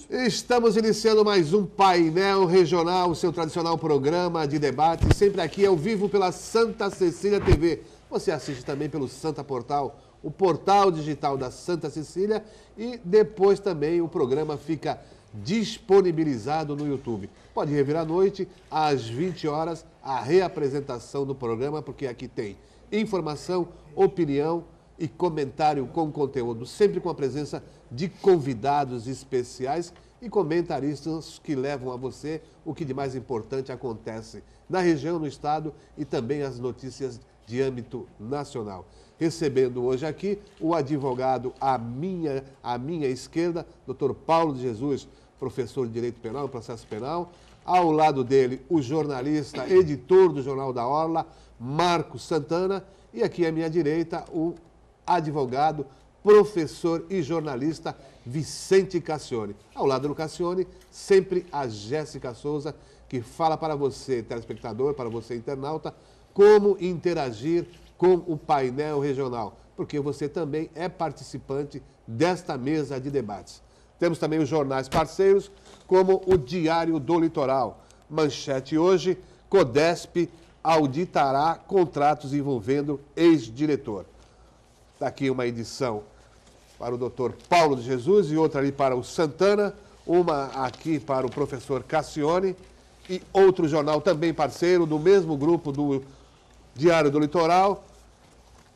Estamos iniciando mais um Painel Regional, o seu tradicional programa de debate, sempre aqui ao vivo pela Santa Cecília TV. Você assiste também pelo Santa Portal, o portal digital da Santa Cecília, e depois também o programa fica disponibilizado no YouTube. Pode rever à noite, às 20 horas, a reapresentação do programa, porque aqui tem informação, opinião e comentário com conteúdo, sempre com a presença de convidados especiais e comentaristas que levam a você o que de mais importante acontece na região, no estado e também as notícias de âmbito nacional. Recebendo hoje aqui o advogado à minha esquerda, Dr. Paulo de Jesus, professor de Direito Penal e Processo Penal. Ao lado dele, o jornalista, editor do Jornal da Orla, Marcos Santana. E aqui à minha direita, o advogado, professor e jornalista Vicente Cassione. Ao lado do Cassione, sempre a Jéssica Souza, que fala para você, telespectador, para você, internauta, como interagir com o painel regional, porque você também é participante desta mesa de debates. Temos também os jornais parceiros, como o Diário do Litoral. Manchete hoje, Codesp auditará contratos envolvendo ex-diretor. Está aqui uma edição para o doutor Paulo de Jesus e outra ali para o Santana, uma aqui para o professor Cassione e outro jornal também parceiro do mesmo grupo do Diário do Litoral,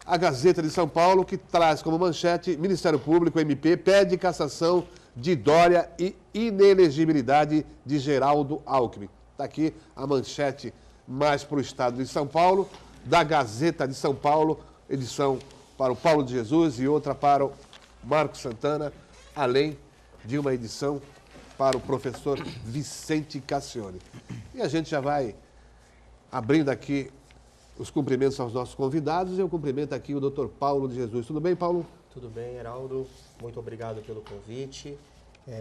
a Gazeta de São Paulo, que traz como manchete: Ministério Público, MP, pede cassação de Dória e inelegibilidade de Geraldo Alckmin. Está aqui a manchete mais para o estado de São Paulo, da Gazeta de São Paulo, edição para o Paulo de Jesus e outra para o Marcos Santana, além de uma edição para o professor Vicente Cassione. E a gente já vai abrindo aqui os cumprimentos aos nossos convidados. Eu cumprimento aqui o doutor Paulo de Jesus. Tudo bem, Paulo? Tudo bem, Heraldo. Muito obrigado pelo convite.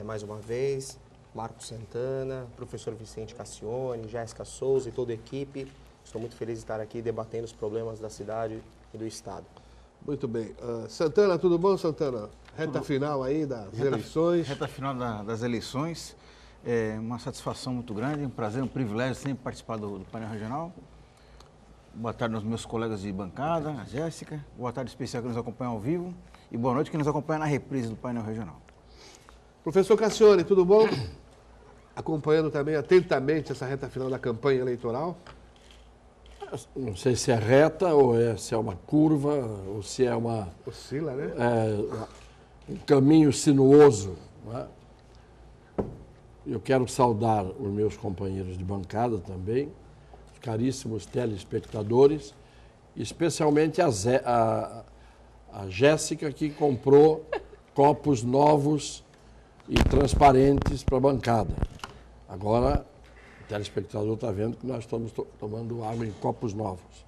Mais uma vez, Marcos Santana, professor Vicente Cassione, Jéssica Souza e toda a equipe. Estou muito feliz de estar aqui debatendo os problemas da cidade e do estado. Muito bem. Santana, tudo bom, Santana? Reta final aí das eleições. Reta final das eleições. É uma satisfação muito grande, um prazer, um privilégio sempre participar do painel regional. Boa tarde aos meus colegas de bancada, a Jéssica. Boa tarde especial que nos acompanha ao vivo. E boa noite que nos acompanha na reprise do painel regional. Professor Cassione, tudo bom? Acompanhando também atentamente essa reta final da campanha eleitoral. Não sei se é reta ou se é uma curva ou se é uma... Oscila, né? Um caminho sinuoso. Né? Eu quero saudar os meus companheiros de bancada também, os caríssimos telespectadores, especialmente a Jéssica, que comprou copos novos e transparentes para a bancada. Agora, o telespectador está vendo que nós estamos tomando água em copos novos,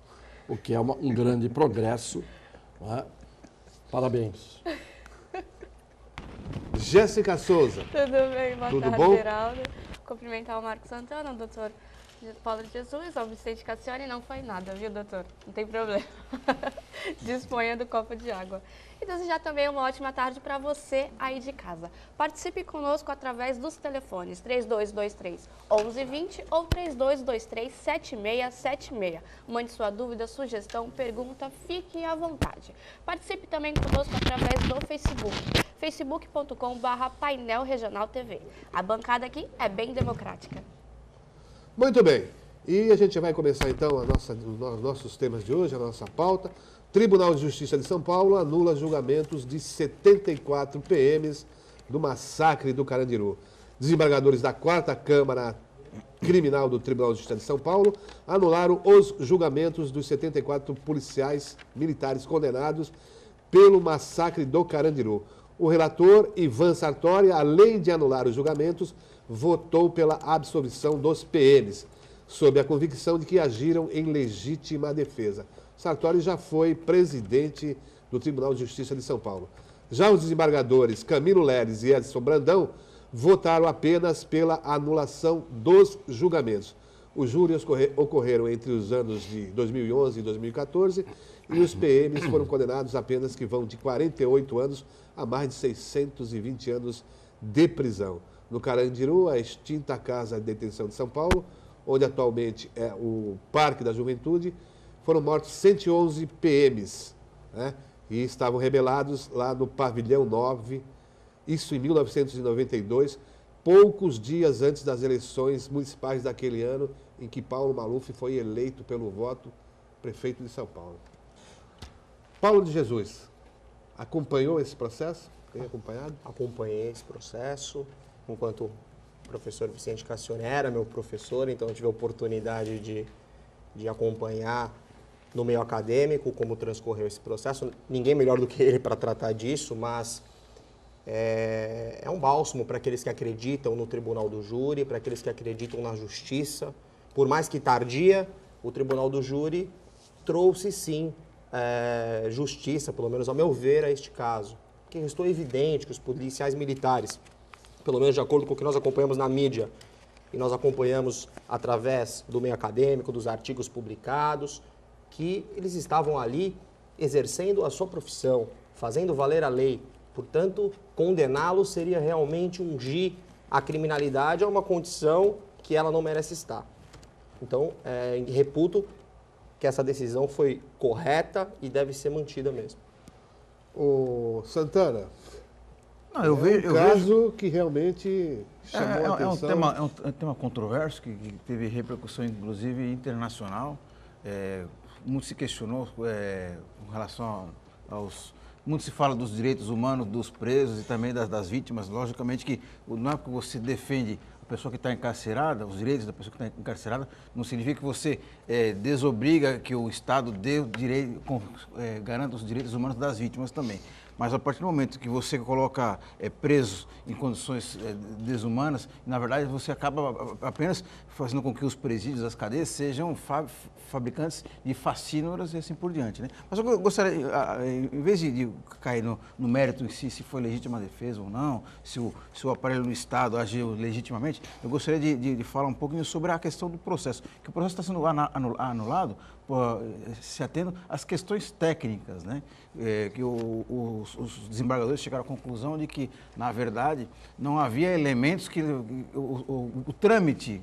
o que é um grande progresso. Não é? Parabéns. Jéssica Souza. Tudo bem, boa Tudo tarde, bom? Geraldo. Cumprimentar o Marcos Santana, o doutor Paulo de Jesus, ao Vicente Cassione. Não foi nada, viu, doutor? Não tem problema. Disponha do copo de água. E desejar também uma ótima tarde para você aí de casa. Participe conosco através dos telefones 3223-1120 ou 3223-7676. Mande sua dúvida, sugestão, pergunta, fique à vontade. Participe também conosco através do Facebook, facebook.com/Painel Regional TV. A bancada aqui é bem democrática. Muito bem. E a gente vai começar então os nossos temas de hoje, a nossa pauta. Tribunal de Justiça de São Paulo anula julgamentos de 74 PMs do massacre do Carandiru. Desembargadores da 4ª Câmara Criminal do Tribunal de Justiça de São Paulo anularam os julgamentos dos 74 policiais militares condenados pelo massacre do Carandiru. O relator, Ivan Sartori, além de anular os julgamentos, votou pela absolvição dos PMs, sob a convicção de que agiram em legítima defesa. Sartori já foi presidente do Tribunal de Justiça de São Paulo. Já os desembargadores Camilo Leles e Edson Brandão votaram apenas pela anulação dos julgamentos. Os júris ocorreram entre os anos de 2011 e 2014 e os PMs foram condenados apenas que vão de 48 anos a mais de 620 anos de prisão. no Carandiru, a extinta Casa de Detenção de São Paulo, onde atualmente é o Parque da Juventude. Foram mortos 111 PMs, né? E estavam rebelados lá no Pavilhão 9, isso em 1992, poucos dias antes das eleições municipais daquele ano, em que Paulo Maluf foi eleito pelo voto prefeito de São Paulo. Paulo de Jesus, acompanhou esse processo? Tem acompanhado? Acompanhei esse processo, enquanto o professor Vicente Cassione era meu professor, então eu tive a oportunidade de acompanhar no meio acadêmico como transcorreu esse processo. Ninguém melhor do que ele para tratar disso, mas é um bálsamo para aqueles que acreditam no tribunal do júri, para aqueles que acreditam na justiça. Por mais que tardia, o tribunal do júri trouxe sim justiça, pelo menos ao meu ver, a este caso. Porque restou evidente que os policiais militares, pelo menos de acordo com o que nós acompanhamos na mídia, e nós acompanhamos através do meio acadêmico, dos artigos publicados, que eles estavam ali exercendo a sua profissão, fazendo valer a lei. Portanto, condená-los seria realmente ungir a criminalidade a uma condição que ela não merece estar. Então, reputo que essa decisão foi correta e deve ser mantida mesmo. Ô, Santana, Não, eu vejo, caso que realmente chamou a atenção. É um tema controverso, que teve repercussão, inclusive, internacional. Muito se questionou com relação aos... Muito se fala dos direitos humanos dos presos e também das vítimas. Logicamente que não é porque você defende a pessoa que está encarcerada, os direitos da pessoa que está encarcerada, não significa que você desobriga que o Estado dê o direito, garanta os direitos humanos das vítimas também. Mas a partir do momento que você coloca presos em condições desumanas, na verdade você acaba apenas fazendo com que os presídios, as cadeias, sejam fabricantes de facínoras e assim por diante, né? Mas eu gostaria, em vez de cair no mérito em si, se foi legítima a defesa ou não, se o aparelho do Estado agiu legitimamente, eu gostaria de falar um pouquinho sobre a questão do processo, que o processo está sendo anulado se atendo às questões técnicas, né? Que os desembargadores chegaram à conclusão de que, na verdade, não havia elementos que o trâmite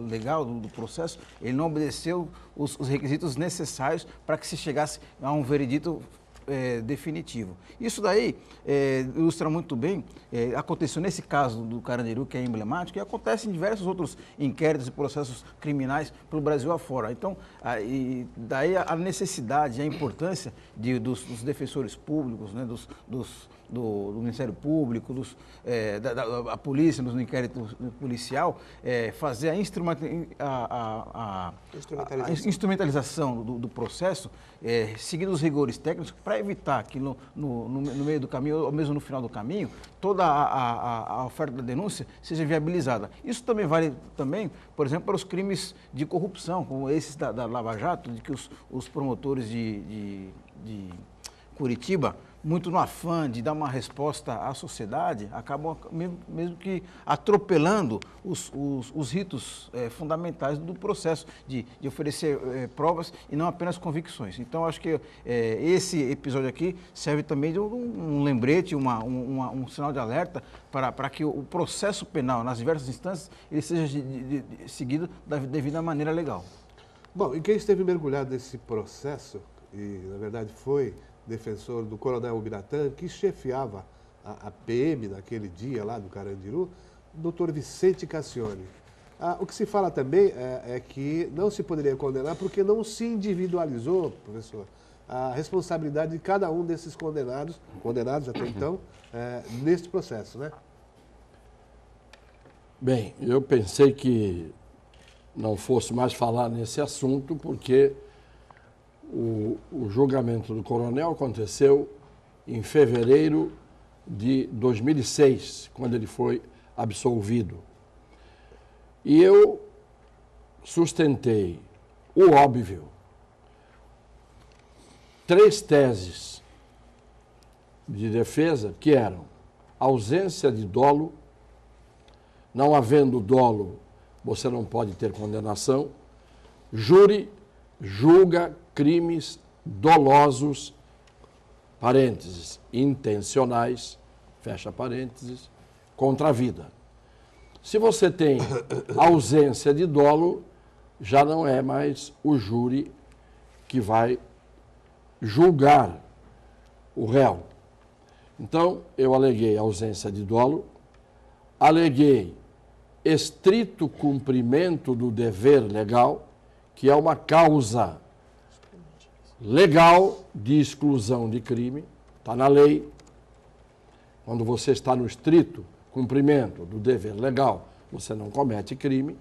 legal do processo, ele não obedeceu os requisitos necessários para que se chegasse a um veredito definitivo. Isso daí ilustra muito bem, aconteceu nesse caso do Carandiru, que é emblemático, e acontece em diversos outros inquéritos e processos criminais pelo Brasil afora. Então, daí a necessidade e a importância dos defensores públicos, né, do Ministério Público, da polícia, no inquérito policial, fazer a instrumentalização do processo, seguindo os rigores técnicos, para evitar que no meio do caminho, ou mesmo no final do caminho, toda a oferta da denúncia seja viabilizada. Isso também vale, por exemplo, para os crimes de corrupção, como esses da Lava Jato, de que os promotores de Curitiba, muito no afã de dar uma resposta à sociedade, acabam mesmo que atropelando os ritos fundamentais do processo de oferecer provas e não apenas convicções. Então, acho que esse episódio aqui serve também de um lembrete, um sinal de alerta para que o processo penal, nas diversas instâncias, ele seja seguido da devida maneira legal. Bom, e quem esteve mergulhado nesse processo, e na verdade foi defensor do coronel Ubiratã, que chefiava a PM naquele dia lá do Carandiru, o doutor Vicente Cassione. O que se fala também é que não se poderia condenar porque não se individualizou, professor, a responsabilidade de cada um desses condenados até então, neste processo, né? Bem, eu pensei que não fosse mais falar nesse assunto, porque o julgamento do coronel aconteceu em fevereiro de 2006, quando ele foi absolvido. E eu sustentei o óbvio. 3 teses de defesa que eram ausência de dolo, não havendo dolo, você não pode ter condenação, júri julga crimes dolosos, parênteses, intencionais, fecha parênteses, contra a vida. Se você tem ausência de dolo, já não é mais o júri que vai julgar o réu. Então, eu aleguei ausência de dolo, aleguei estrito cumprimento do dever legal, que é uma causa legal de exclusão de crime, está na lei. Quando você está no estrito cumprimento do dever legal, você não comete crime.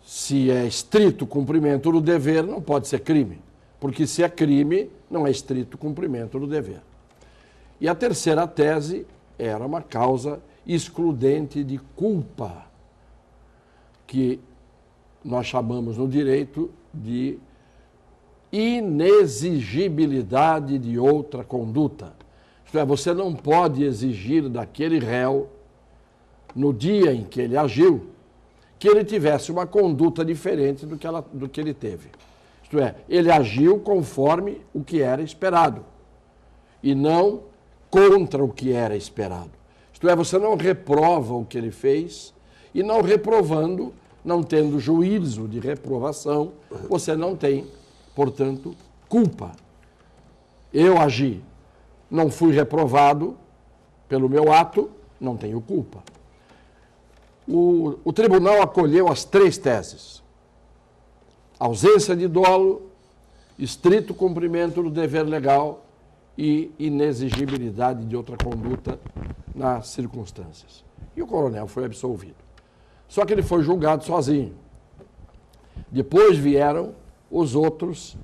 Se é estrito cumprimento do dever, não pode ser crime, porque se é crime, não é estrito cumprimento do dever. E a terceira tese era uma causa excludente de culpa, que nós chamamos no direito de inexigibilidade de outra conduta. Isto é, você não pode exigir daquele réu, no dia em que ele agiu, que ele tivesse uma conduta diferente do que ele teve. Isto é, ele agiu conforme o que era esperado e não contra o que era esperado. Isto é, você não reprova o que ele fez e não reprovando, não tendo juízo de reprovação, você não tem, portanto, culpa. Eu agi, não fui reprovado pelo meu ato, não tenho culpa. O tribunal acolheu as três teses: ausência de dolo, estrito cumprimento do dever legal e inexigibilidade de outra conduta nas circunstâncias. E o coronel foi absolvido. Só que ele foi julgado sozinho. Depois vieram os outros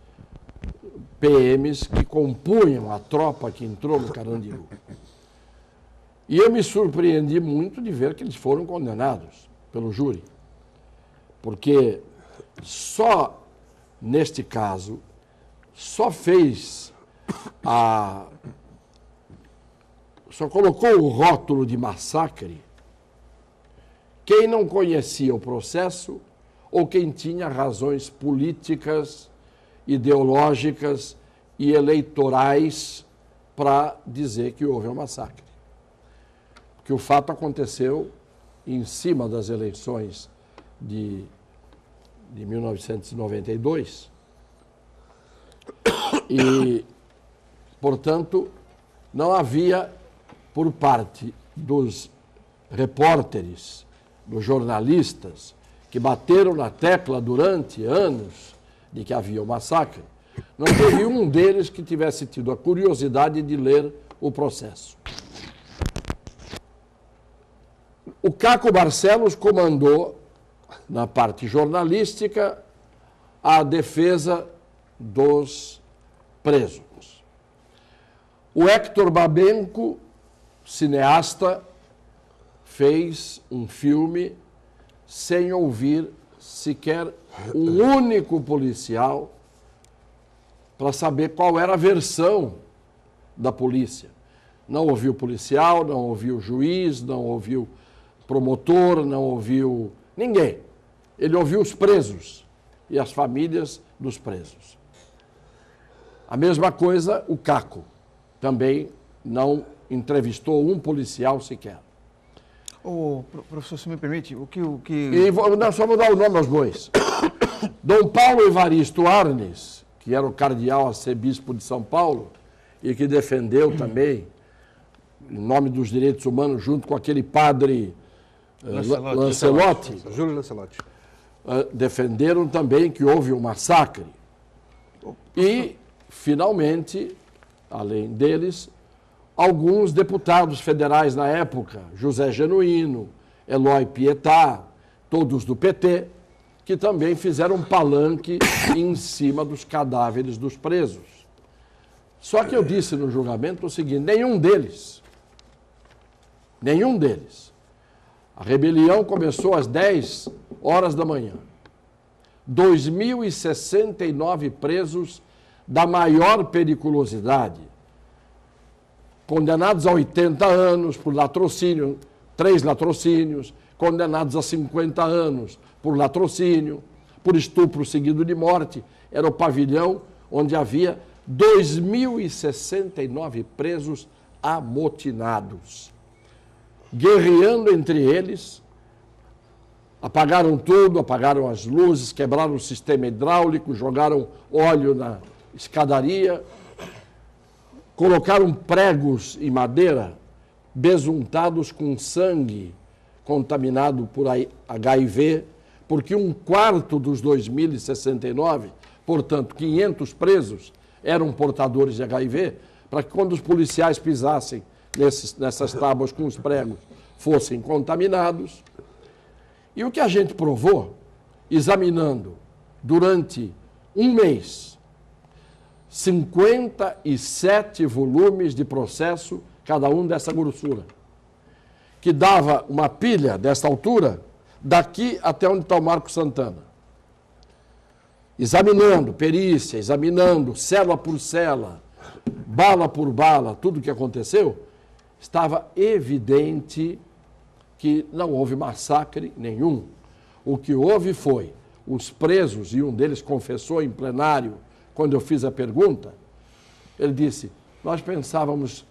PMs que compunham a tropa que entrou no Carandiru. E eu me surpreendi muito de ver que eles foram condenados pelo júri. Porque só neste caso, só colocou o rótulo de massacre quem não conhecia o processo ou quem tinha razões políticas, ideológicas e eleitorais para dizer que houve um massacre. Porque o fato aconteceu em cima das eleições de 1992 e, portanto, não havia por parte dos repórteres, dos jornalistas que bateram na tecla durante anos de que havia um massacre, não teve um deles que tivesse tido a curiosidade de ler o processo. O Caco Barcelos comandou, na parte jornalística, a defesa dos presos. O Héctor Babenco, cineasta, fez um filme sem ouvir sequer um único policial para saber qual era a versão da polícia. Não ouviu policial, não ouviu juiz, não ouviu promotor, não ouviu ninguém. Ele ouviu os presos e as famílias dos presos. A mesma coisa o Caco. Também não entrevistou um policial sequer. Professor, se me permite, Só vou dar o nome aos bois. Dom Paulo Evaristo Arnes, que era o cardeal arcebispo de São Paulo e que defendeu também, em nome dos direitos humanos, junto com aquele padre Lancelotti, Júlio Lancelotti, defenderam também que houve um massacre. E, finalmente, além deles, alguns deputados federais na época, José Genuíno, Eloy Pietá, todos do PT, que também fizeram um palanque em cima dos cadáveres dos presos. Só que eu disse no julgamento o seguinte: nenhum deles. A rebelião começou às 10 horas da manhã. 2.069 presos da maior periculosidade, condenados a 80 anos por latrocínio, 3 latrocínios, condenados a 50 anos por latrocínio, por estupro seguido de morte. Era o pavilhão onde havia 2.069 presos amotinados. guerreando entre eles, apagaram tudo, apagaram as luzes, quebraram o sistema hidráulico, jogaram óleo na escadaria, colocaram pregos em madeira, besuntados com sangue contaminado por HIV, porque 1/4 dos 2.069, portanto, 500 presos, eram portadores de HIV, para que quando os policiais pisassem nessas tábuas com os pregos, fossem contaminados. E o que a gente provou, examinando durante um mês, 57 volumes de processo, cada um dessa grossura, que dava uma pilha dessa altura, daqui até onde está o Marcos Santana. Examinando perícia, examinando célula por célula, bala por bala, tudo o que aconteceu, estava evidente que não houve massacre nenhum. O que houve foi os presos, e um deles confessou em plenário, quando eu fiz a pergunta, ele disse, nós pensávamos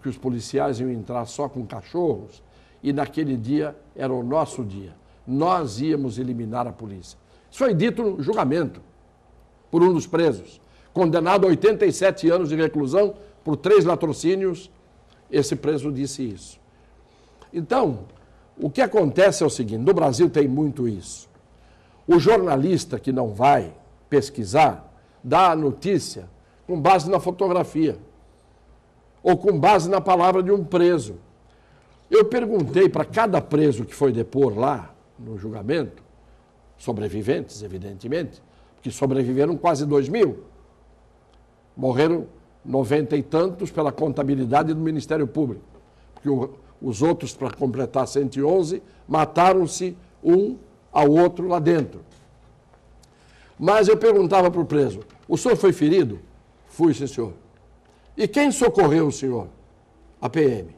que os policiais iam entrar só com cachorros, e naquele dia era o nosso dia. Nós íamos eliminar a polícia. Isso foi dito no julgamento por um dos presos, condenado a 87 anos de reclusão por 3 latrocínios. Esse preso disse isso. Então, o que acontece é o seguinte, no Brasil tem muito isso. O jornalista que não vai pesquisar, dá a notícia com base na fotografia ou com base na palavra de um preso. Eu perguntei para cada preso que foi depor lá no julgamento, sobreviventes, evidentemente, porque sobreviveram quase 2.000. Morreram 90 e tantos pela contabilidade do Ministério Público. Porque os outros, para completar 111, mataram-se um ao outro lá dentro. Mas eu perguntava para o preso, o senhor foi ferido? Fui, sim, senhor. E quem socorreu o senhor? A PM.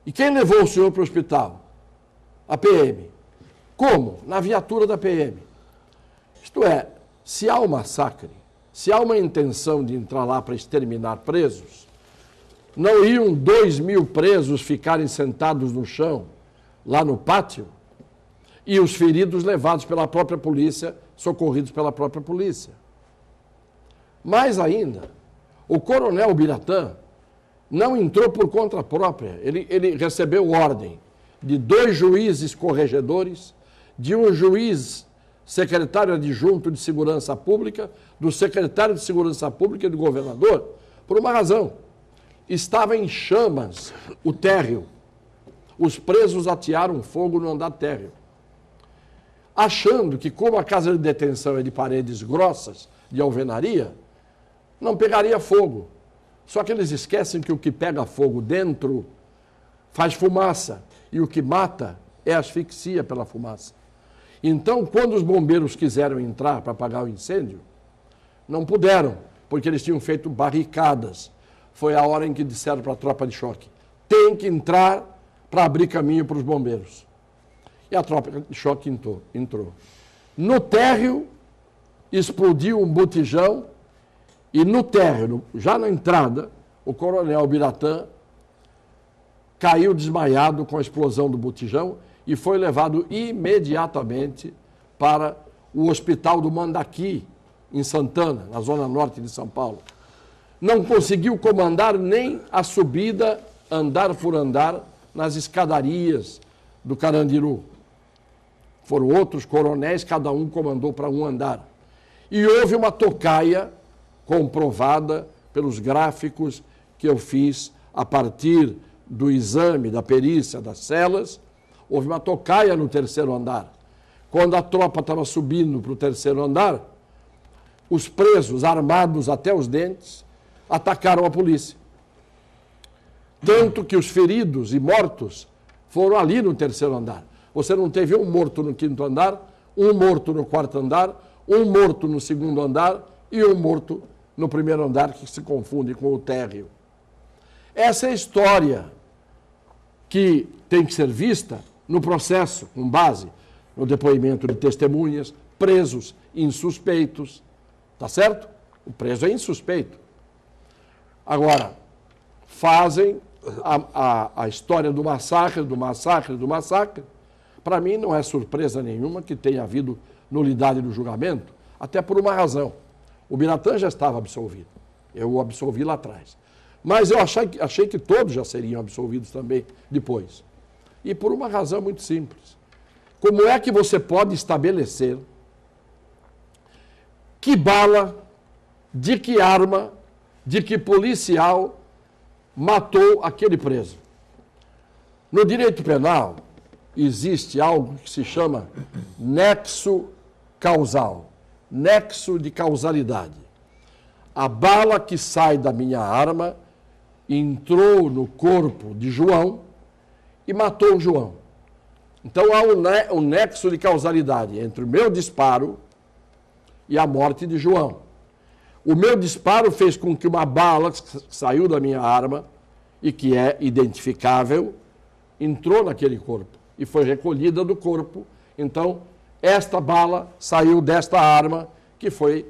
E quem levou o senhor para o hospital? A PM. Como? Na viatura da PM. Isto é, se há um massacre, se há uma intenção de entrar lá para exterminar presos, não iam 2.000 presos ficarem sentados no chão, lá no pátio, e os feridos levados pela própria polícia, socorridos pela própria polícia. Mais ainda, o coronel Biratã não entrou por conta própria. Ele recebeu ordem de 2 juízes corregedores, de um juiz secretário adjunto de Segurança Pública, do secretário de Segurança Pública e do governador, por uma razão. Estava em chamas o térreo. Os presos atearam fogo no andar térreo, achando que, como a casa de detenção é de paredes grossas, de alvenaria, não pegaria fogo. Só que eles esquecem que o que pega fogo dentro faz fumaça, e o que mata é asfixia pela fumaça. Então, quando os bombeiros quiseram entrar para apagar o incêndio, não puderam, porque eles tinham feito barricadas. Foi a hora em que disseram para a tropa de choque, tem que entrar para abrir caminho para os bombeiros. E a tropa de choque entrou. No térreo, explodiu um botijão, e no térreo, já na entrada, o coronel Biratã caiu desmaiado com a explosão do botijão e foi levado imediatamente para o hospital do Mandaqui, em Santana, na zona norte de São Paulo. Não conseguiu comandar nem a subida, andar por andar, nas escadarias do Carandiru. Foram outros coronéis, cada um comandou para um andar. E houve uma tocaia comprovada pelos gráficos que eu fiz a partir do exame, da perícia, das celas. Houve uma tocaia no 3º andar. Quando a tropa estava subindo para o 3º andar, os presos, armados até os dentes, atacaram a polícia. Tanto que os feridos e mortos foram ali no 3º andar. Você não teve um morto no 5º andar, um morto no 4º andar, um morto no 2º andar e um morto no 1º andar, que se confunde com o térreo. Essa é a história que tem que ser vista no processo, com base no depoimento de testemunhas, presos, insuspeitos. Tá certo? O preso é insuspeito. Agora, fazem a história do massacre, para mim não é surpresa nenhuma que tenha havido nulidade do julgamento, até por uma razão. O Biratã já estava absolvido, eu o absolvi lá atrás. Mas eu achei que todos já seriam absolvidos também depois. E por uma razão muito simples. Como é que você pode estabelecer que bala, de que arma, de que policial matou aquele preso? No direito penal, existe algo que se chama nexo causal, nexo de causalidade. A bala que sai da minha arma entrou no corpo de João e matou o João. Então há um nexo de causalidade entre o meu disparo e a morte de João. O meu disparo fez com que uma bala que saiu da minha arma e que é identificável entrou naquele corpo e foi recolhida do corpo. Então, esta bala saiu desta arma que foi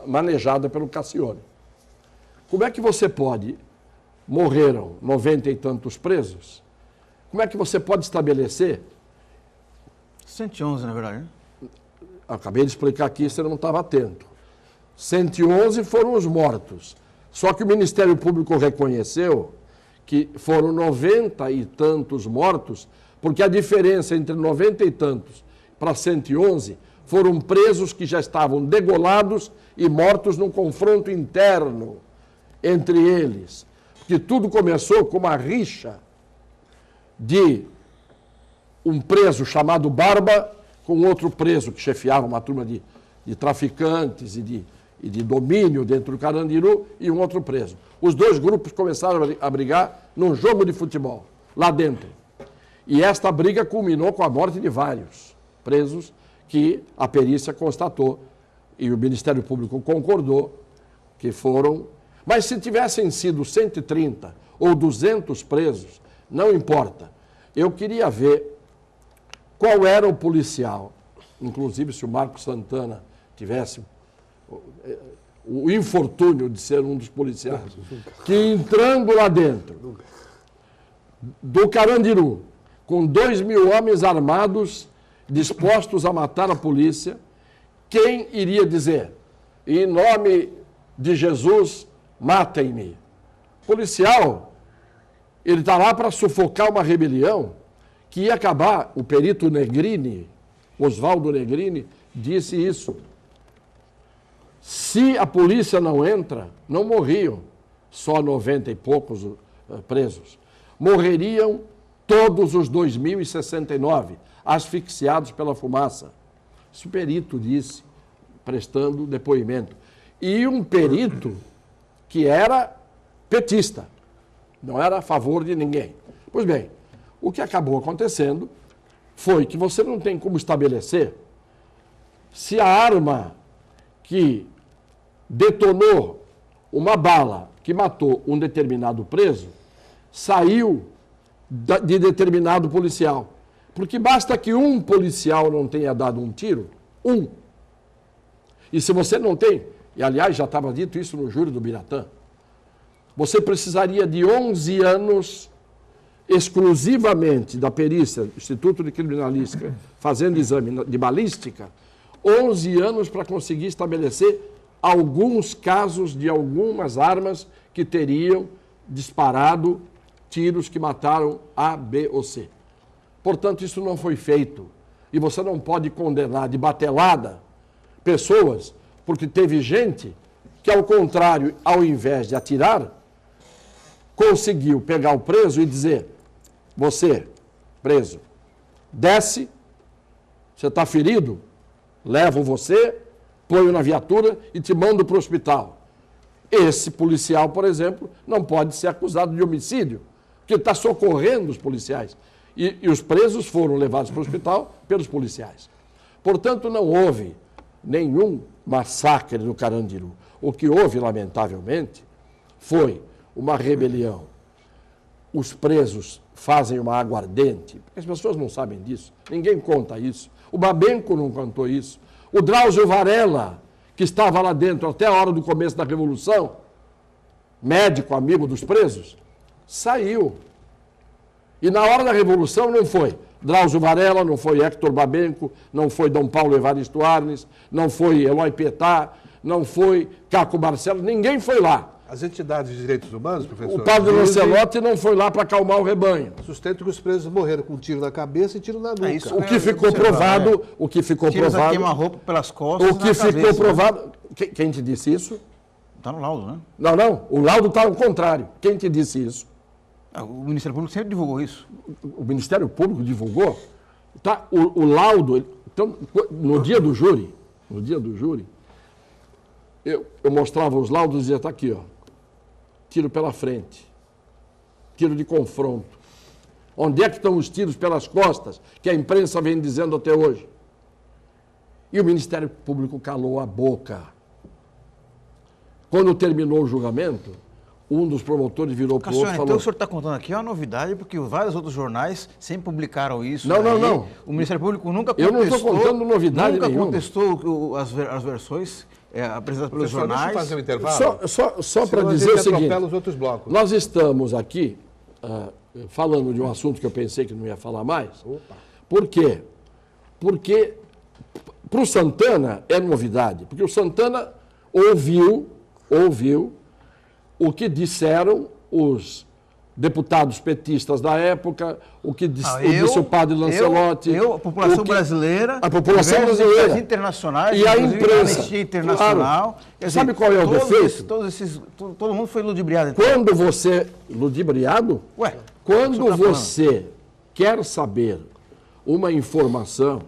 manejada pelo Cassione. Como é que você pode... Morreram 90 e tantos presos. Como é que você pode estabelecer... 111, na verdade, né? Acabei de explicar aqui, você não estava atento. 111 foram os mortos. Só que o Ministério Público reconheceu que foram 90 e tantos mortos, porque a diferença entre 90 e tantos para 111 foram presos que já estavam degolados e mortos num confronto interno entre eles. Porque tudo começou com uma rixa de um preso chamado Barba com outro preso que chefiava uma turma de traficantes e de domínio dentro do Carandiru e um outro preso. Os dois grupos começaram a brigar num jogo de futebol, lá dentro. E esta briga culminou com a morte de vários presos que a perícia constatou e o Ministério Público concordou que foram... Mas se tivessem sido 130 ou 200 presos, não importa. Eu queria ver qual era o policial, inclusive se o Marcos Santana tivesse o infortúnio de ser um dos policiais, que entrando lá dentro do Carandiru, com 2.000 homens armados, dispostos a matar a polícia, quem iria dizer, em nome de Jesus, matem-me? Policial, ele está lá para sufocar uma rebelião que ia acabar. O perito Negrini, Oswaldo Negrini, disse isso. Se a polícia não entra, não morriam só 90 e poucos presos. Morreriam todos os 2.069, asfixiados pela fumaça. Isso o perito disse, prestando depoimento. E um perito que era petista, não era a favor de ninguém. Pois bem, o que acabou acontecendo foi que você não tem como estabelecer se a arma que detonou uma bala que matou um determinado preso saiu de determinado policial. Porque basta que um policial não tenha dado um tiro, um. E se você não tem, e aliás já estava dito isso no júri do Biratã, você precisaria de 11 anos exclusivamente da perícia, do Instituto de Criminalística, fazendo exame de balística, 11 anos para conseguir estabelecer alguns casos de algumas armas que teriam disparado tiros que mataram A, B ou C. Portanto, isso não foi feito. E você não pode condenar de batelada pessoas, porque teve gente que, ao contrário, ao invés de atirar, conseguiu pegar o preso e dizer: você, preso, desce, você está ferido, levo você, ponho na viatura e te mando para o hospital. Esse policial, por exemplo, não pode ser acusado de homicídio, porque está socorrendo os policiais. E os presos foram levados para o hospital pelos policiais. Portanto, não houve nenhum massacre no Carandiru. O que houve, lamentavelmente, foi uma rebelião. Os presos fazem uma aguardente. As pessoas não sabem disso. Ninguém conta isso. O Babenco não contou isso. O Drauzio Varela, que estava lá dentro até a hora do começo da Revolução, médico, amigo dos presos, Saiu. E na hora da Revolução não foi Drauzio Varela, não foi Hector Babenco, não foi Dom Paulo Evaristo Arnes, não foi Eloy Pietá, não foi Caco Barcelos, ninguém foi lá. As entidades de direitos humanos, professor... O padre Lancelotti não foi lá para acalmar o rebanho. Sustento que os presos morreram com um tiro na cabeça e tiro na nuca. isso O que ficou provado, o que ficou Tiros a provado... queima-roupa pelas costas. O que ficou provado... Quem te disse isso? Está no laudo, né? Não. O laudo está ao contrário. Quem te disse isso? O Ministério Público sempre divulgou isso. O Ministério Público divulgou. Tá, o laudo... Então, no dia do júri, eu mostrava os laudos e dizia, está aqui, ó. Tiro pela frente. Tiro de confronto. Onde é que estão os tiros pelas costas que a imprensa vem dizendo até hoje? E o Ministério Público calou a boca. Quando terminou o julgamento, um dos promotores virou para o outro e Então falou... o senhor está contando aqui uma novidade, porque vários outros jornais sempre publicaram isso. Não. O Ministério Público nunca Eu contestou... não estou contando novidade nunca nenhuma. contestou as versões apresentadas pelos Professor, deixa eu jornais. fazer um intervalo. Só para Senão a dizer gente o seguinte, atropela os outros blocos. nós estamos aqui falando de um assunto que eu pensei que não ia falar mais. Por quê? Porque para o Santana é novidade, porque o Santana ouviu o que disseram os deputados petistas da época, o que disse o padre Lancelotti. A população brasileira, a população diversas brasileira, entidades internacionais, e a inclusive imprensa. Anistia Internacional. Claro. Quer Sabe qual é o defeito? Todo mundo foi ludibriado. Então. Quando você... Ludibriado? Ué, Quando o senhor tá você quer saber uma informação,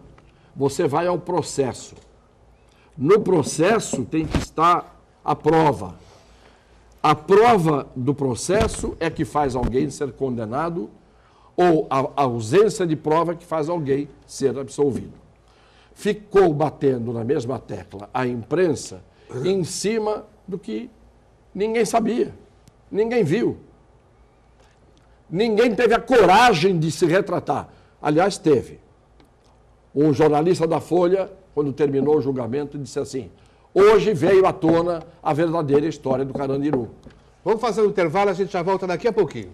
você vai ao processo. No processo tem que estar a prova. A prova do processo é que faz alguém ser condenado ou a ausência de prova é que faz alguém ser absolvido. Ficou batendo na mesma tecla a imprensa em cima do que ninguém sabia, ninguém viu. Ninguém teve a coragem de se retratar. Aliás, teve. Um jornalista da Folha, quando terminou o julgamento, disse assim: hoje veio à tona a verdadeira história do Carandiru. Vamos fazer um intervalo, a gente já volta daqui a pouquinho.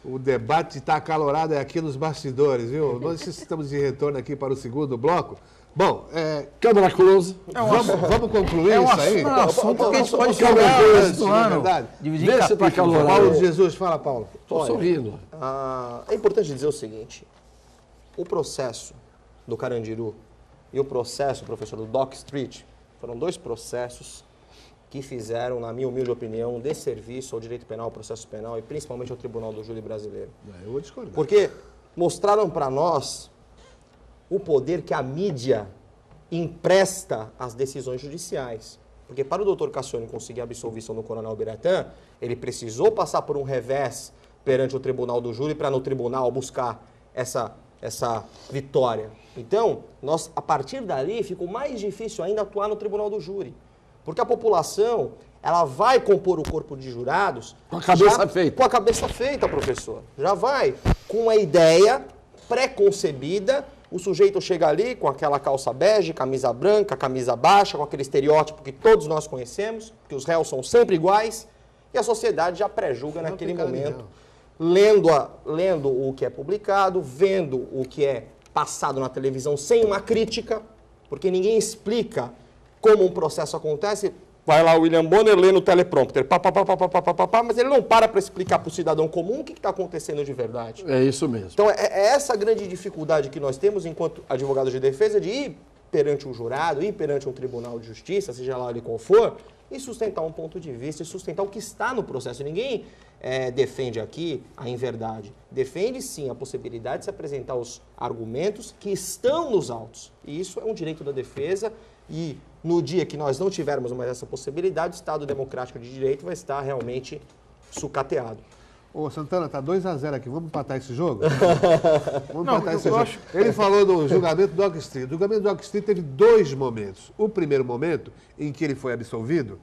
O debate está acalorado aqui nos bastidores, viu? Nós estamos de retorno aqui para o segundo bloco. Bom, Câmara close. vamos concluir isso aí? É um assunto que a gente pode Câmara jogar close, antes do não é ano. verdade? Dividir em Vê se tá capítulos. calorado. Paulo de Jesus, fala, Paulo. Estou sorrindo. É importante dizer o seguinte: o processo do Carandiru e o processo, professor, do Dock Street, foram dois processos que fizeram, na minha humilde opinião, um desserviço ao direito penal, ao processo penal e principalmente ao Tribunal do Júri brasileiro. Eu vou discordar. Porque mostraram para nós o poder que a mídia empresta às decisões judiciais. Porque para o doutor Cassione conseguir a absolvição do coronel Biratã, ele precisou passar por um revés perante o Tribunal do Júri para no tribunal buscar essa vitória. Então, nós, a partir dali, ficou mais difícil ainda atuar no Tribunal do Júri. Porque a população, ela vai compor o corpo de jurados... Com a cabeça feita. Com a cabeça feita, professor. Já vai com uma ideia pré-concebida. O sujeito chega ali com aquela calça bege, camisa branca, camisa baixa, com aquele estereótipo que todos nós conhecemos, que os réus são sempre iguais, e a sociedade já pré-julga naquele momento, lendo o que é publicado, vendo o que é passado na televisão sem uma crítica, porque ninguém explica como um processo acontece. Vai lá o William Bonner, lê no teleprompter, mas ele não para explicar para o cidadão comum o que está acontecendo de verdade. É isso mesmo. Então, é essa grande dificuldade que nós temos enquanto advogados de defesa de ir perante um jurado, ir perante um tribunal de justiça, seja lá ele qual for, e sustentar um ponto de vista, e sustentar o que está no processo. Ninguém defende aqui a inverdade. Defende, sim, a possibilidade de se apresentar os argumentos que estão nos autos. E isso é um direito da defesa e... No dia que nós não tivermos mais essa possibilidade, o Estado Democrático de Direito vai estar realmente sucateado. Ô, Santana, tá 2-0 aqui. Vamos empatar esse jogo? Vamos empatar esse jogo. Ele falou do julgamento do Dock Street. O julgamento do Dock Street teve dois momentos. O primeiro momento, em que ele foi absolvido,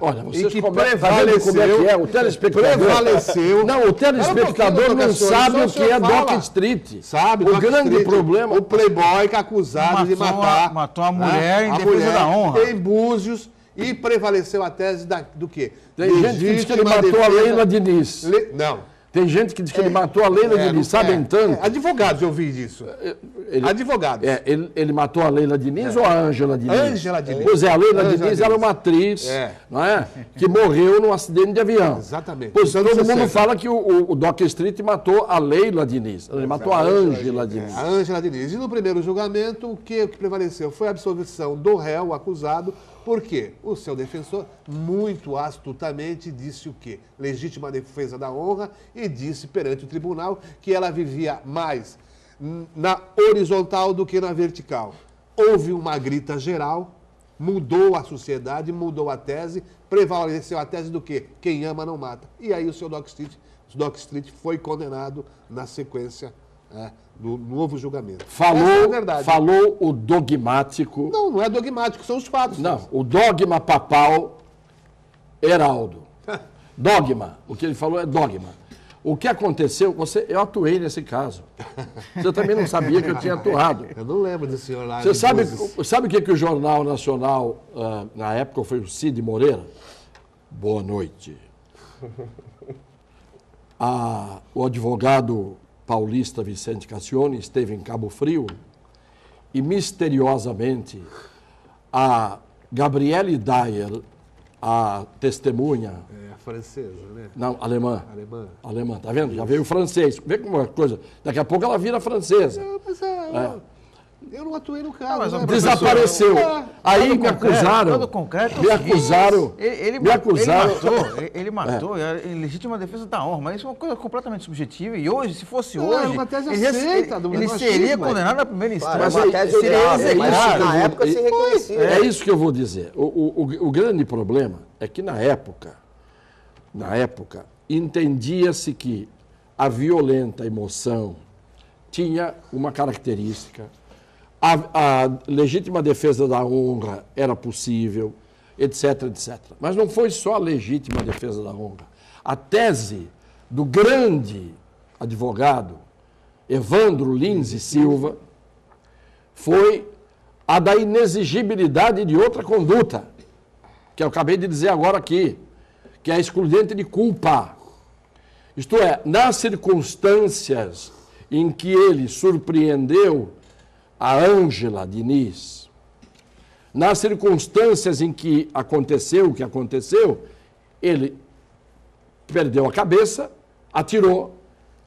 olha, em vocês que como é prevaleceu... que é? O telespectador... Prevaleceu... Não, o telespectador não sabe o que é Dock Street. Sabe, o grande problema... O playboy que é acusado de matar... Matou a mulher em defesa da honra. Em Búzios. E prevaleceu a tese do quê? Tem gente que diz que ele matou a Leila Diniz. Não. Tem gente que diz que ele matou a Leila Diniz, sabem tanto? Advogados, eu vi disso. Advogados. Ele matou a Leila Diniz ou a Ângela Diniz? Ângela Diniz. Pois é, a Leila Ângela Diniz Diniz. era uma atriz, É. não é? Que morreu num acidente de avião. Exatamente. Pois Nos anos todo mundo 60. fala que o Doc Street matou a Leila Diniz. Ele matou a Ângela Diniz. A Ângela Diniz. E no primeiro julgamento, o que prevaleceu foi a absolvição do réu, acusado, porque o seu defensor, muito astutamente, disse o quê? Legítima defesa da honra, e disse perante o tribunal que ela vivia mais na horizontal do que na vertical. Houve uma grita geral, mudou a sociedade, mudou a tese, prevaleceu a tese do quê? Quem ama não mata. E aí o seu Doc Street foi condenado na sequência do novo julgamento. Essa é a verdade. Falou o dogmático. Não, não é dogmático, são os fatos. Não, o dogma papal Heraldo. Dogma. O que ele falou é dogma. O que aconteceu, eu atuei nesse caso. Você também não sabia que eu tinha atuado. Eu não lembro do senhor lá. Você sabe o que o Jornal Nacional, na época foi o Cid Moreira? Boa noite. O advogado paulista Vicente Cassione esteve em Cabo Frio e, misteriosamente, a Gabriele Dyer, a testemunha... francesa, né? Não, alemã. Alemã. Alemã, tá vendo? Já veio o francês. Vê como é coisa. Daqui a pouco ela vira francesa. Mas eu não atuei no caso. mas né, Desapareceu. professor? Aí me acusaram. Todo concreto. Me acusaram. Ele acusaram. Ele matou, em legítima defesa da honra, mas isso é uma coisa completamente subjetiva. E hoje, se fosse Não, hoje, é uma tese ele, aceita do ele machismo, seria mas- condenado na primeira Claro, instância. é uma tese seria grave, mas execrado. na época se reconhecia. É isso que eu vou dizer. O grande problema é que na época, entendia-se que a violenta emoção tinha uma característica, a legítima defesa da honra era possível, etc, etc. Mas não foi só a legítima defesa da honra. A tese do grande advogado Evandro Lins e Silva foi a da inexigibilidade de outra conduta, que eu acabei de dizer agora aqui, que é a excludente de culpa. Isto é, nas circunstâncias em que ele surpreendeu a Ângela Diniz, nas circunstâncias em que aconteceu o que aconteceu, ele perdeu a cabeça, atirou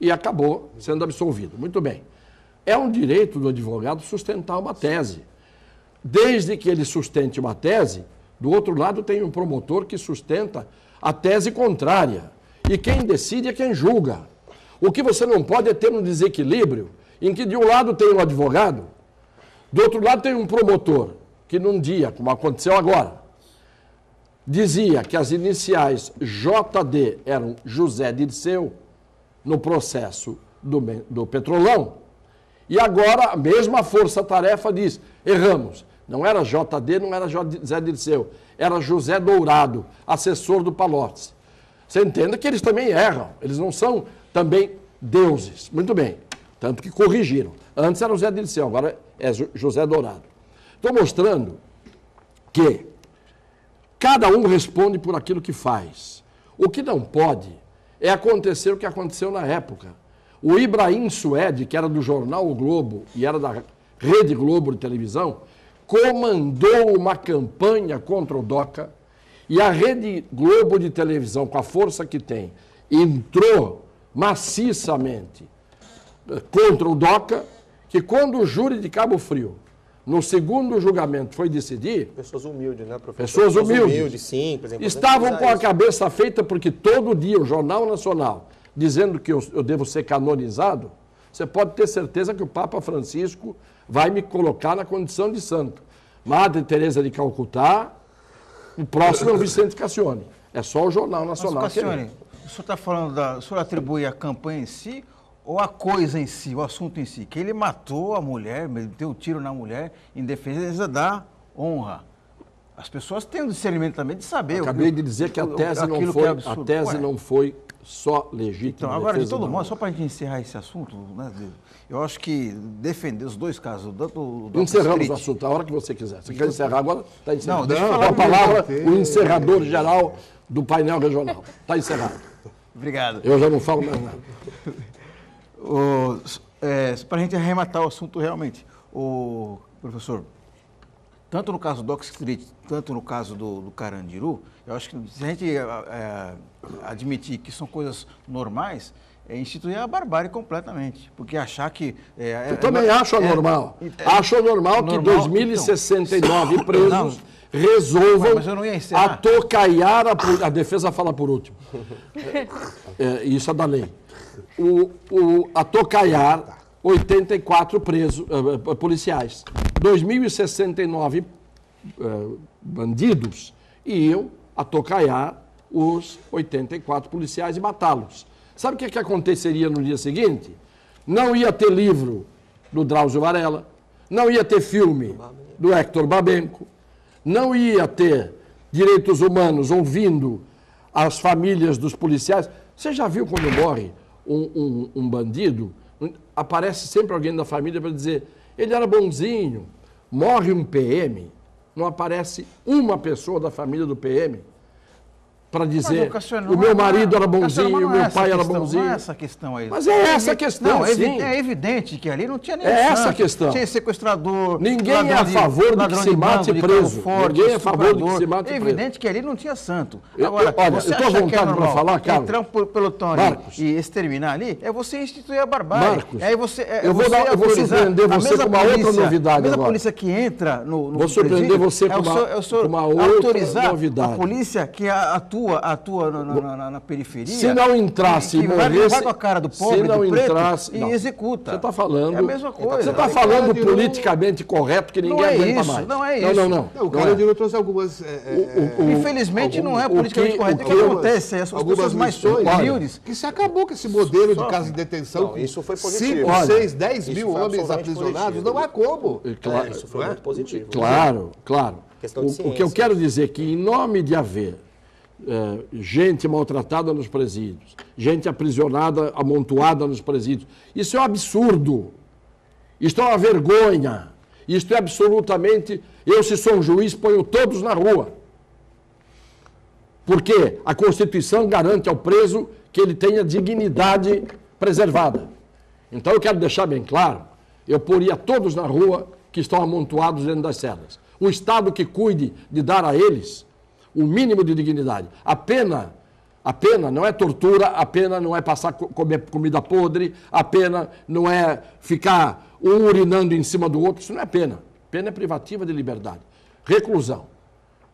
e acabou sendo absolvido. Muito bem. É um direito do advogado sustentar uma tese. Desde que ele sustente uma tese, do outro lado tem um promotor que sustenta a tese contrária. E quem decide é quem julga. O que você não pode é ter um desequilíbrio em que de um lado tem um advogado, do outro lado tem um promotor, que num dia, como aconteceu agora, dizia que as iniciais JD eram José Dirceu no processo do Petrolão, e agora a mesma força-tarefa diz, erramos, não era JD, não era José Dirceu, era José Dourado, assessor do Palocci. Você entenda que eles também erram, eles não são também deuses. Muito bem, tanto que corrigiram. Antes era José Dirceu, agora é José Dourado. Estou mostrando que cada um responde por aquilo que faz. O que não pode é acontecer o que aconteceu na época. O Ibrahim Suede, que era do jornal O Globo e era da Rede Globo de televisão, comandou uma campanha contra o DOCA e a Rede Globo de televisão, com a força que tem, entrou maciçamente contra o DOCA, que quando o júri de Cabo Frio, no segundo julgamento, foi decidir, Pessoas humildes, né, professor? pessoas humildes, simples. é importante estavam frisar com a isso. cabeça feita porque todo dia o Jornal Nacional, dizendo que eu devo ser canonizado, você pode ter certeza que o Papa Francisco vai me colocar na condição de santo. Madre Teresa de Calcutá, o próximo é o Vicente Cassione. É só o Jornal Nacional. Mas, Cassione, o senhor está falando o senhor atribui a campanha em si ou a coisa em si, o assunto em si? Que ele matou a mulher, deu um tiro na mulher em defesa da honra. As pessoas têm um discernimento também de saber. Acabei de dizer que a tese, aquilo não foi, que é absurdo. a tese Ué. não foi só legítima Então, agora, de defesa todo da modo, honra. só para a gente encerrar esse assunto, né, eu acho que defender os dois casos, tanto o Encerramos Street- o assunto a hora que você quiser. Se quer encerrar agora, está encerrado. Não, deixa eu Com falar a palavra, primeiro. o encerrador geral do painel regional. Está encerrado. Obrigado. Eu já não falo mais nada. Para a gente arrematar o assunto realmente, o professor, tanto no caso do Dock Street, tanto no caso do Carandiru, eu acho que se a gente admitir que são coisas normais, é instituir a barbárie completamente. Porque achar que... Eu também acho anormal. Acho anormal que normal, 2069 presos resolvam Mas eu não ia encerrar. atocaiar a defesa fala por último. Isso é da lei. Atocaiar 84 presos, policiais. 2069 bandidos iam atocaiar os 84 policiais e matá-los. Sabe o que aconteceria no dia seguinte? Não ia ter livro do Drauzio Varela, não ia ter filme do Héctor Babenco, não ia ter direitos humanos ouvindo as famílias dos policiais. Você já viu quando morre um bandido, aparece sempre alguém da família para dizer, ele era bonzinho. Morre um PM, não aparece uma pessoa da família do PM para dizer, o meu marido era bonzinho, o meu pai era bonzinho. Não é essa questão aí. Mas é essa a questão, Não, sim. é evidente que ali não tinha nem É essa a santo. questão. Tinha sequestrador, Ninguém ladrão é a favor de que se mate banco, de preso. carro forte, Ninguém é a favor de que estuprador. se mate É preso. evidente que ali não tinha santo. Olha, você eu tô à acha que vontade pra normal falar, Carlos. entrar um pelotão ali Marcos. e exterminar ali, é você instituir a barbárie. Marcos, Aí você, eu vou autorizar surpreender a você mesma com uma outra polícia- novidade A mesma agora. polícia que entra no Vou surpreender presídio, você com uma outra autorizar novidade. a polícia que atua na periferia. Se não entrasse que e vai morresse... com a cara do pobre, se não do preto, entrasse, e não. executa. Você está falando... É a mesma coisa. Você está falando politicamente correto que ninguém Não é aguenta isso, mais. não é isso. Não. O Carandiru trouxe algumas... Infelizmente não é politicamente correto. O que acontece? As algumas pessoas mais lições, humildes. que se acabou com esse modelo de casa de detenção. Não, isso foi positivo. 5, 6, 10 Isso mil foi homens absolutamente aprisionados, positivo. não há como. Claro, Isso foi muito positivo. Claro. Questão de O que eu ciência. quero dizer é que, em nome de haver gente maltratada nos presídios, gente aprisionada, amontoada nos presídios, isso é um absurdo. Isto é uma vergonha. Isto é absolutamente... Eu, se sou um juiz, ponho todos na rua. Porque a Constituição garante ao preso que ele tenha dignidade preservada. Então, eu quero deixar bem claro, eu poria todos na rua que estão amontoados dentro das celas. O Estado que cuide de dar a eles o mínimo de dignidade. A pena não é tortura, a pena não é comer comida podre, a pena não é ficar um urinando em cima do outro, isso não é pena. Pena é privativa de liberdade. Reclusão.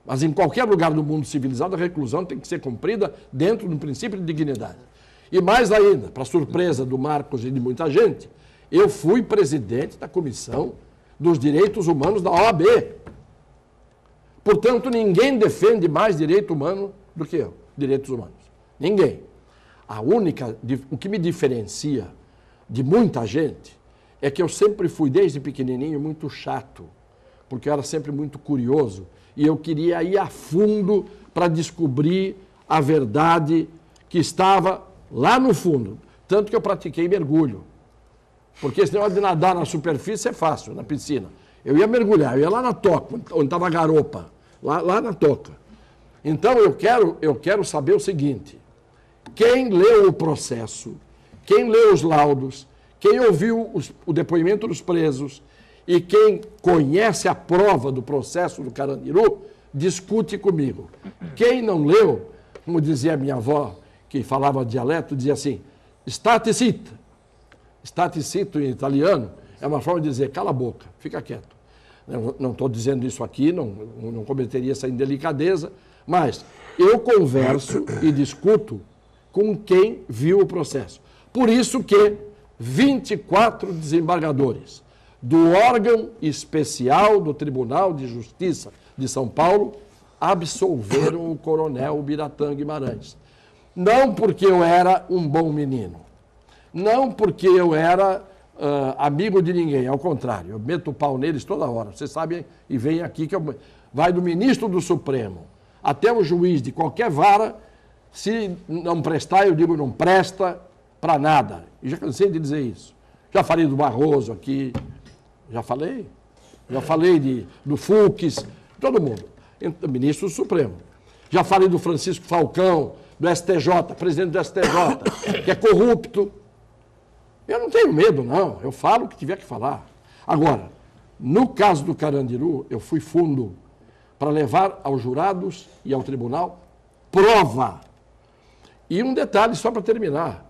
Mas em qualquer lugar do mundo civilizado, a reclusão tem que ser cumprida dentro do princípio de dignidade. E mais ainda, para surpresa do Marcos e de muita gente, eu fui presidente da Comissão dos Direitos Humanos da OAB. Portanto, ninguém defende mais direito humano do que eu, direitos humanos. Ninguém. O que me diferencia de muita gente é que eu sempre fui, desde pequenininho, muito chato, porque eu era sempre muito curioso e eu queria ir a fundo para descobrir a verdade que estava lá no fundo. Tanto que eu pratiquei mergulho. Porque esse negócio de nadar na superfície é fácil, na piscina. Eu ia mergulhar, eu ia lá na toca, onde estava a garopa, lá na toca. Então eu quero saber o seguinte, quem leu o processo, quem leu os laudos, quem ouviu o depoimento dos presos e quem conhece a prova do processo do Carandiru, discute comigo. Quem não leu, como dizia a minha avó, que falava dialeto, dizia assim, state zitto. State zitto em italiano é uma forma de dizer, cala a boca, fica quieto. Não estou dizendo isso aqui, não cometeria essa indelicadeza, mas eu converso e discuto com quem viu o processo. Por isso que 24 desembargadores do órgão especial do Tribunal de Justiça de São Paulo absolveram o coronel Biratã Guimarães. Não porque eu era um bom menino, não porque eu era amigo de ninguém, ao contrário, eu meto o pau neles toda hora. Vocês sabem, e vem aqui, vai do ministro do Supremo até o juiz de qualquer vara, Se não prestar, eu digo não presta para nada. E já cansei de dizer isso. Já falei do Barroso aqui, já falei do Fux, todo mundo, ministro do Supremo. Já falei do Francisco Falcão, do STJ, presidente do STJ, que é corrupto. Eu não tenho medo, não. Eu falo o que tiver que falar. Agora, no caso do Carandiru, eu fui fundo para levar aos jurados e ao tribunal prova. E um detalhe só para terminar.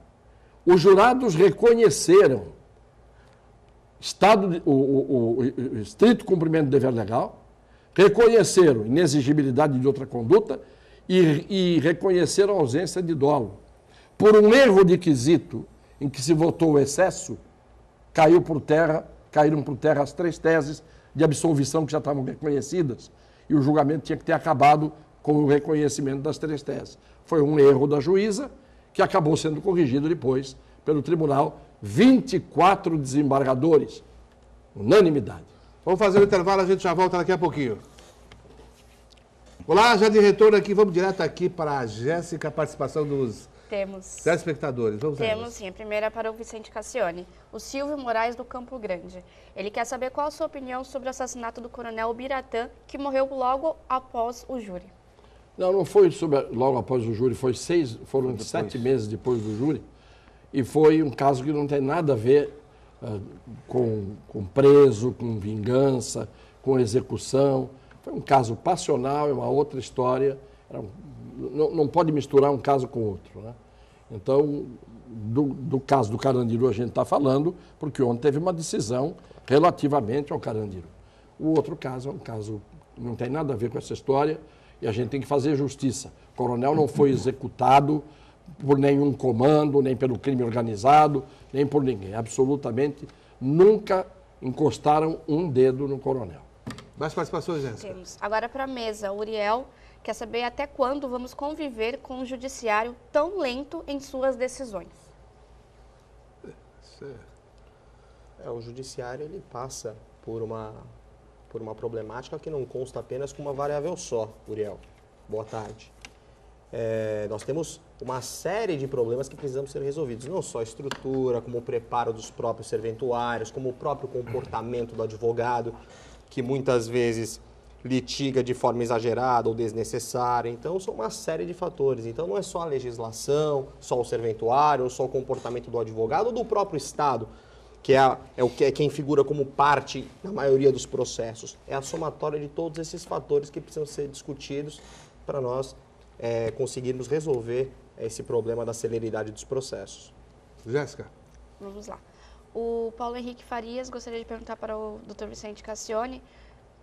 Os jurados reconheceram o estrito cumprimento do dever legal, reconheceram inexigibilidade de outra conduta e reconheceram a ausência de dolo. Por um erro de quesito em que se votou o excesso, caíram por terra as 3 teses de absolvição que já estavam reconhecidas e o julgamento tinha que ter acabado com o reconhecimento das 3 teses. Foi um erro da juíza que acabou sendo corrigido depois pelo tribunal. 24 desembargadores, unanimidade. Vamos fazer o intervalo, a gente já volta daqui a pouquinho. Olá, já de retorno aqui, vamos direto aqui para a Jéssica, a participação dos telespectadores. Vamos Temos sim, a primeira é para o Vicente Cassione. O Silvio Moraes do Campo Grande. Ele quer saber qual a sua opinião sobre o assassinato do coronel Biratã, que morreu logo após o júri. Não foi logo após o júri, foram 7 meses depois do júri. E foi um caso que não tem nada a ver com preso, com vingança, com execução. Foi um caso passional, é uma outra história. Não pode misturar um caso com outro, né? Então, do caso do Carandiru a gente está falando, porque ontem teve uma decisão relativamente ao Carandiru. O outro caso é um caso que não tem nada a ver com essa história e a gente tem que fazer justiça. O coronel não foi executado por nenhum comando, nem pelo crime organizado, nem por ninguém. Absolutamente nunca encostaram um dedo no coronel. Mais participações, Jéssica? Temos. Agora para a mesa, o Uriel quer saber até quando vamos conviver com um judiciário tão lento em suas decisões. O judiciário ele passa por uma problemática que não consta apenas com uma variável só, Uriel. Boa tarde. Nós temos uma série de problemas que precisam ser resolvidos, não só a estrutura, como o preparo dos próprios serventuários, como o próprio comportamento do advogado, que muitas vezes litiga de forma exagerada ou desnecessária. Então, são uma série de fatores. Então, não é só a legislação, só o serventuário, ou só o comportamento do advogado ou do próprio Estado, que é quem figura como parte na maioria dos processos. É a somatória de todos esses fatores que precisam ser discutidos para nós conseguirmos resolver esse problema da celeridade dos processos. Jéssica. Vamos lá. O Paulo Henrique Farias gostaria de perguntar para o Dr. Vicente Cassione,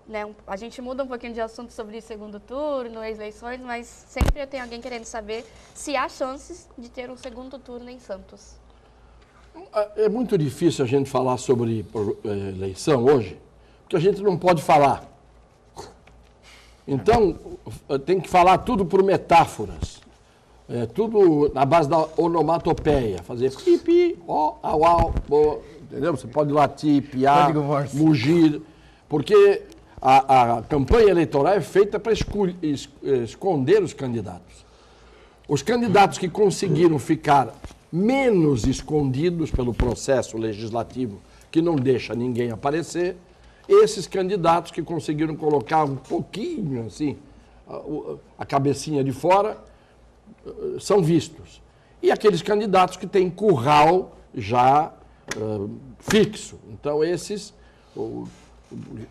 né, a gente muda um pouquinho de assunto sobre segundo turno, eleições, mas sempre tem alguém querendo saber se há chances de ter um segundo turno em Santos. É muito difícil a gente falar sobre eleição hoje, porque a gente não pode falar. Então, tem que falar tudo por metáforas. Tudo na base da onomatopeia. Fazer pipi, ó, au, au, entendeu? Você pode latir, piar, mugir, porque a campanha eleitoral é feita para esconder os candidatos. Os candidatos que conseguiram ficar menos escondidos pelo processo legislativo, que não deixa ninguém aparecer, esses candidatos que conseguiram colocar um pouquinho assim a cabecinha de fora são vistos. E aqueles candidatos que têm curral já fixo. Então, esses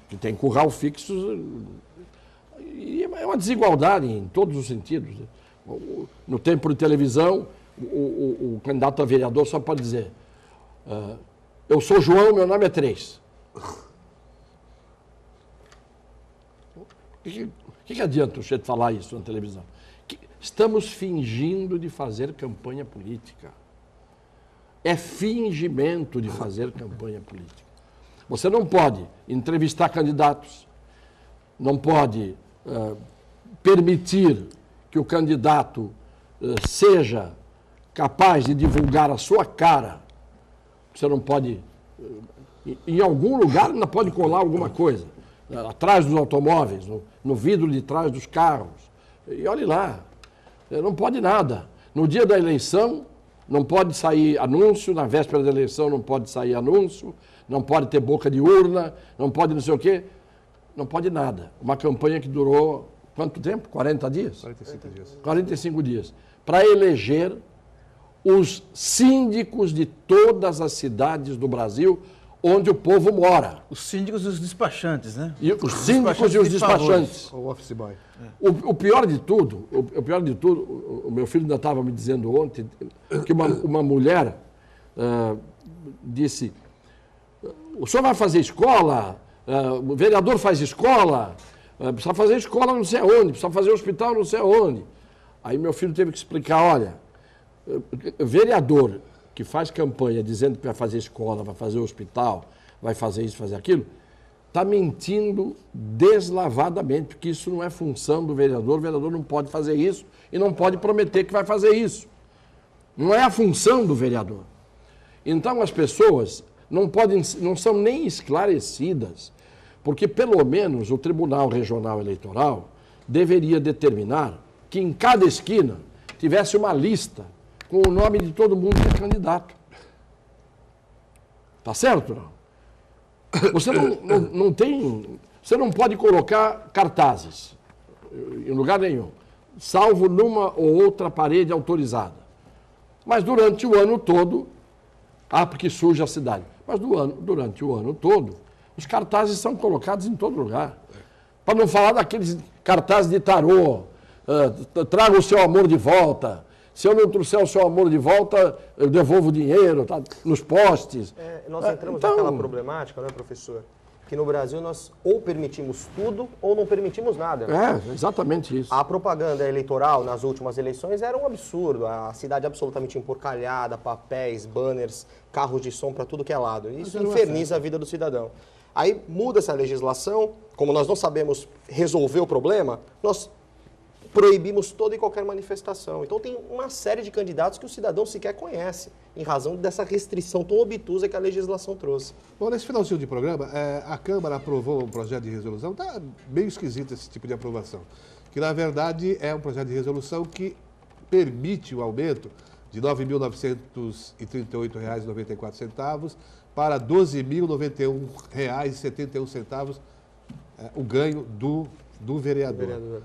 que têm curral fixo, e é uma desigualdade em todos os sentidos. No tempo de televisão, o candidato a vereador só pode dizer eu sou João, meu nome é 3. O que adianta o chefe falar isso na televisão? Estamos fingindo de fazer campanha política. É fingimento de fazer campanha política. Você não pode entrevistar candidatos, não pode permitir que o candidato seja capaz de divulgar a sua cara. Você não pode, em algum lugar ainda pode colar alguma coisa, atrás dos automóveis, no vidro de trás dos carros. E olhe lá, Não pode nada. No dia da eleição, não pode sair anúncio, na véspera da eleição não pode sair anúncio, não pode ter boca de urna, não pode não sei o quê, não pode nada. Uma campanha que durou quanto tempo? 40 dias? 45 dias. 45 dias. Para eleger os síndicos de todas as cidades do Brasil onde o povo mora. Os síndicos e os despachantes, né? E os síndicos e os despachantes. O office boy. O pior de tudo, o meu filho ainda estava me dizendo ontem que uma mulher disse: o senhor vai fazer escola? O vereador faz escola? Precisa fazer escola não sei aonde, precisa fazer hospital não sei aonde. Aí meu filho teve que explicar: olha, vereador que faz campanha dizendo que vai fazer escola, vai fazer hospital, vai fazer isso, fazer aquilo, está mentindo deslavadamente, porque isso não é função do vereador. O vereador não pode fazer isso e não pode prometer que vai fazer isso. Não é a função do vereador. Então as pessoas não são nem esclarecidas, porque pelo menos o Tribunal Regional Eleitoral deveria determinar que em cada esquina tivesse uma lista com o nome de todo mundo que é candidato. Tá certo, não? Você não tem... Você não pode colocar cartazes em lugar nenhum, salvo numa ou outra parede autorizada. Mas durante o ano todo, porque suja a cidade. Mas durante o ano todo, os cartazes são colocados em todo lugar. Para não falar daqueles cartazes de tarô, traga o seu amor de volta. Se eu não trouxer o seu amor de volta, eu devolvo o dinheiro, tá? Nos postes. Nós entramos naquela problemática, né, professor? Que no Brasil nós ou permitimos tudo ou não permitimos nada. Exatamente isso. A propaganda eleitoral nas últimas eleições era um absurdo. A cidade absolutamente emporcalhada, papéis, banners, carros de som para tudo que é lado. Isso inferniza a vida do cidadão. Aí muda essa legislação, como nós não sabemos resolver o problema, nós proibimos toda e qualquer manifestação. Então tem uma série de candidatos que o cidadão sequer conhece, em razão dessa restrição tão obtusa que a legislação trouxe. Bom, nesse finalzinho de programa, a Câmara aprovou um projeto de resolução. Está meio esquisito esse tipo de aprovação. Que, na verdade, é um projeto de resolução que permite o aumento de R$ 9.938,94 para R$ 12.091,71 o ganho do vereador.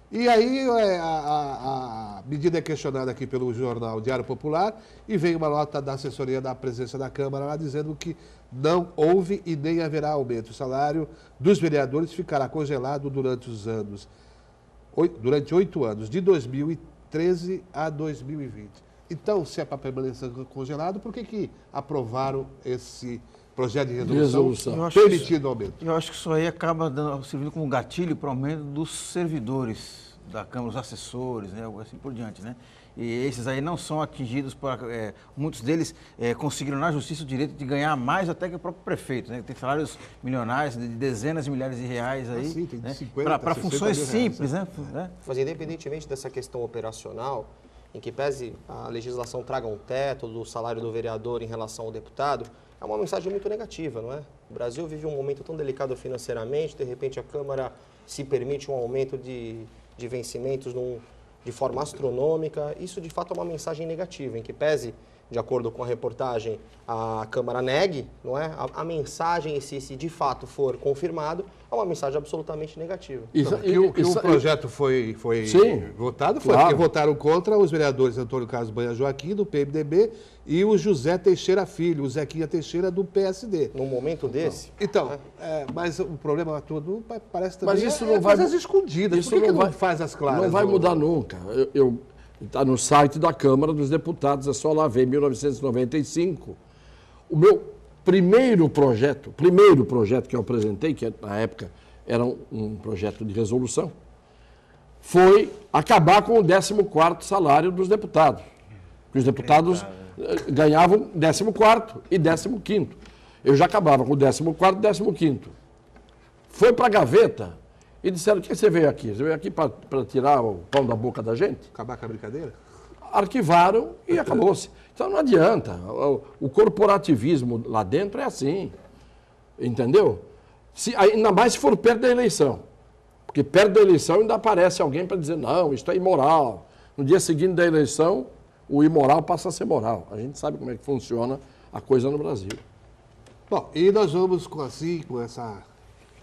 E aí a medida é questionada aqui pelo jornal Diário Popular e vem uma nota da assessoria da presidência da Câmara lá dizendo que não houve e nem haverá aumento. O salário dos vereadores ficará congelado durante 8 anos, de 2013 a 2020. Então, se é para permanecer congelado, por que aprovaram esse projeto de resolução permitindo o aumento? Eu acho que isso aí acaba servindo como gatilho para o aumento dos servidores da Câmara, os assessores, né, algo assim por diante, né? E esses aí não são atingidos, muitos deles conseguiram na justiça o direito de ganhar mais até que o próprio prefeito, né? Tem salários milionários de dezenas de milhares de reais aí, sim, tem né? 50, para funções simples, né? Mas independentemente dessa questão operacional, em que pese a legislação traga um teto do salário do vereador em relação ao deputado, é uma mensagem muito negativa, não é? O Brasil vive um momento tão delicado financeiramente, de repente a Câmara se permite um aumento de vencimentos de forma astronômica. Isso, de fato, é uma mensagem negativa, em que pese, de acordo com a reportagem, a Câmara negue, não é? A mensagem, se de fato for confirmado, é uma mensagem absolutamente negativa. O projeto foi votado, foi porque votaram contra os vereadores Antônio Carlos Banha Joaquim, do PMDB, e o José Teixeira Filho, o Zequinha Teixeira, do PSD. Num momento desse... Então, mas o problema todo parece também... Mas isso não vai... Coisas escondidas. Isso Por que não faz as claras? Não vai mudar nunca. Está no site da Câmara dos Deputados, é só lá ver, 1995. O meu primeiro projeto que eu apresentei, que na época era um projeto de resolução, foi acabar com o 14º salário dos deputados. Os deputados ganhavam 14º e 15º. Eu já acabava com o 14º e 15º. Foi para a gaveta e disseram: o que você veio aqui? Você veio aqui para tirar o pão da boca da gente? Acabar com a brincadeira? Arquivaram e acabou-se. Então não adianta. O corporativismo lá dentro é assim. Entendeu? Ainda mais se for perto da eleição. Porque perto da eleição ainda aparece alguém para dizer: não, isto é imoral. No dia seguinte da eleição, o imoral passa a ser moral. A gente sabe como é que funciona a coisa no Brasil. Bom, e nós vamos com essa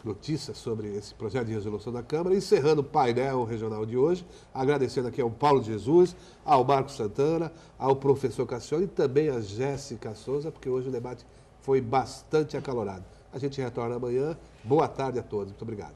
notícia sobre esse projeto de resolução da Câmara, encerrando o painel regional de hoje, agradecendo aqui ao Paulo de Jesus, ao Marcos Santana, ao professor Cassione e também a Jéssica Souza, porque hoje o debate foi bastante acalorado. A gente retorna amanhã. Boa tarde a todos. Muito obrigado.